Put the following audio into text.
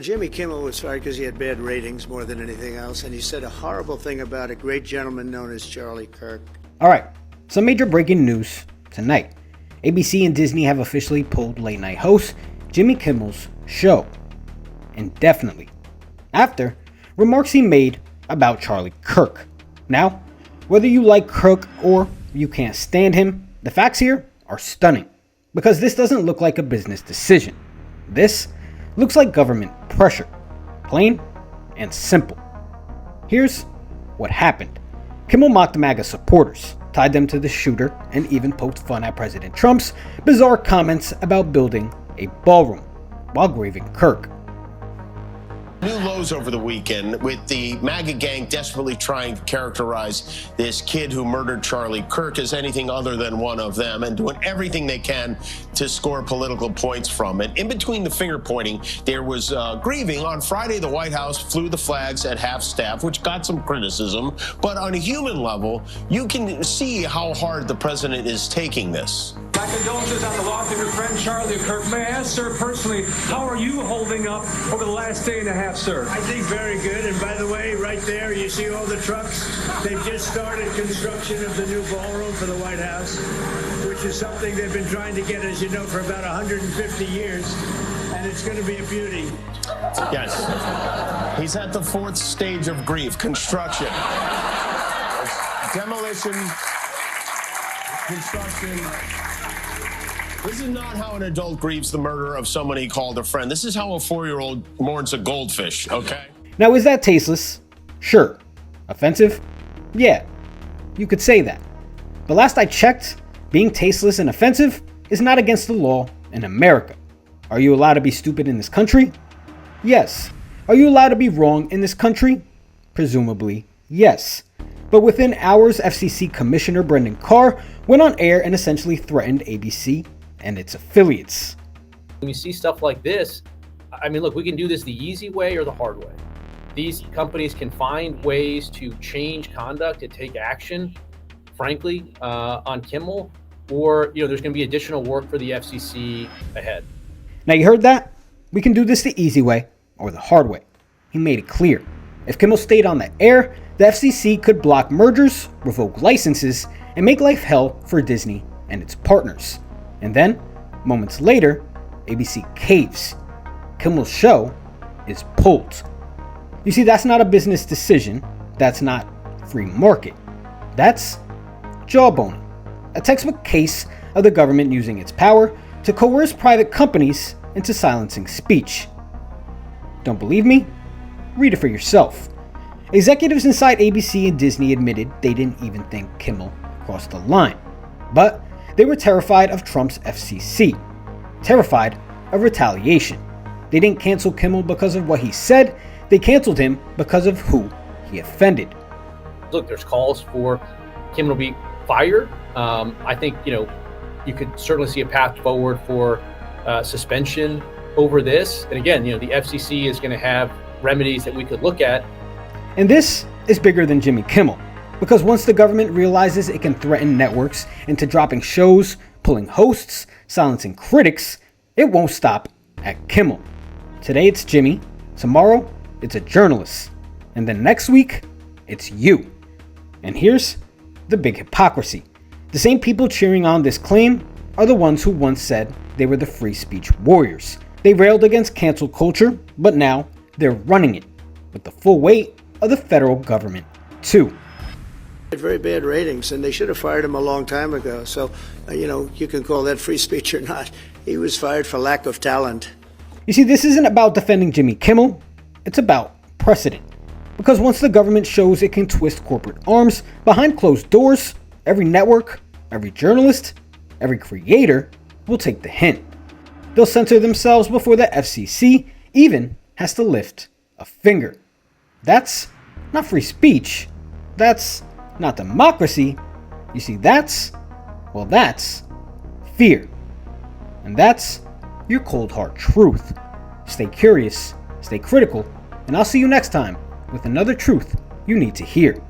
Jimmy Kimmel was fired because he had bad ratings more than anything else, and he said a horrible thing about a great gentleman known as Charlie Kirk. All right, some major breaking news tonight. ABC and Disney have officially pulled late night host Jimmy Kimmel's show indefinitely after remarks he made about Charlie Kirk. Now, whether you like Kirk or you can't stand him, the facts here are stunning because this doesn't look like a business decision. This looks like government pressure, plain and simple. Here's what happened. Kimmel mocked MAGA supporters, tied them to the shooter, and even poked fun at President Trump's bizarre comments about building a ballroom while graving Kirk. New lows over the weekend with the MAGA gang desperately trying to characterize this kid who murdered Charlie Kirk as anything other than one of them and doing everything they can to score political points from it. In between the finger pointing, there was grieving. On Friday, the White House flew the flags at half staff, which got some criticism. But on a human level, you can see how hard the president is taking this. My condolences on the loss of your friend Charlie Kirk. May I ask, sir, personally, how are you holding up over the last day and a half, sir? I think very good, and by the way, right there, you see all the trucks? They've just started construction of the new ballroom for the White House, which is something they've been trying to get, as you know, for about 150 years, and it's going to be a beauty. Yes. He's at the fourth stage of grief, construction. Demolition, construction. This is not how an adult grieves the murder of someone he called a friend. This is how a 4-year-old mourns a goldfish, okay? Now, is that tasteless? Sure. Offensive? Yeah, you could say that. But last I checked, being tasteless and offensive is not against the law in America. Are you allowed to be stupid in this country? Yes. Are you allowed to be wrong in this country? Presumably, yes. But within hours, FCC Commissioner Brendan Carr went on air and essentially threatened ABC and its affiliates. When you see stuff like this, I mean, look, we can do this the easy way or the hard way. These companies can find ways to change conduct, to take action, frankly, on Kimmel, or there's going to be additional work for the FCC ahead. Now you heard that? We can do this the easy way or the hard way. He made it clear. If Kimmel stayed on the air, the FCC could block mergers, revoke licenses, and make life hell for Disney and its partners. And then, moments later, ABC caves. Kimmel's show is pulled. You see, that's not a business decision. That's not free market. That's jawboning. A textbook case of the government using its power to coerce private companies into silencing speech. Don't believe me? Read it for yourself. Executives inside ABC and Disney admitted they didn't even think Kimmel crossed the line. But they were terrified of Trump's FCC. Terrified of retaliation. They didn't cancel Kimmel because of what he said. They canceled him because of who he offended. Look, there's calls for Kimmel to be fired. I think, you could certainly see a path forward for suspension over this. And again, the FCC is going to have remedies that we could look at. And this is bigger than Jimmy Kimmel, because once the government realizes it can threaten networks into dropping shows, pulling hosts, silencing critics, it won't stop at Kimmel. Today it's Jimmy, tomorrow it's a journalist, and then next week it's you. And here's the big hypocrisy. The same people cheering on this claim are the ones who once said they were the free speech warriors. They railed against cancel culture, but now they're running it with the full weight of the federal government, too. Very bad ratings, and they should have fired him a long time ago. So, you can call that free speech or not. He was fired for lack of talent. You see, this isn't about defending Jimmy Kimmel. It's about precedent. Because once the government shows it can twist corporate arms behind closed doors, every network, every journalist, every creator will take the hint. They'll censor themselves before the FCC even has to lift a finger. That's not free speech. That's not democracy. You see, that's fear. And that's your cold hard truth. Stay curious, stay critical, and I'll see you next time with another truth you need to hear.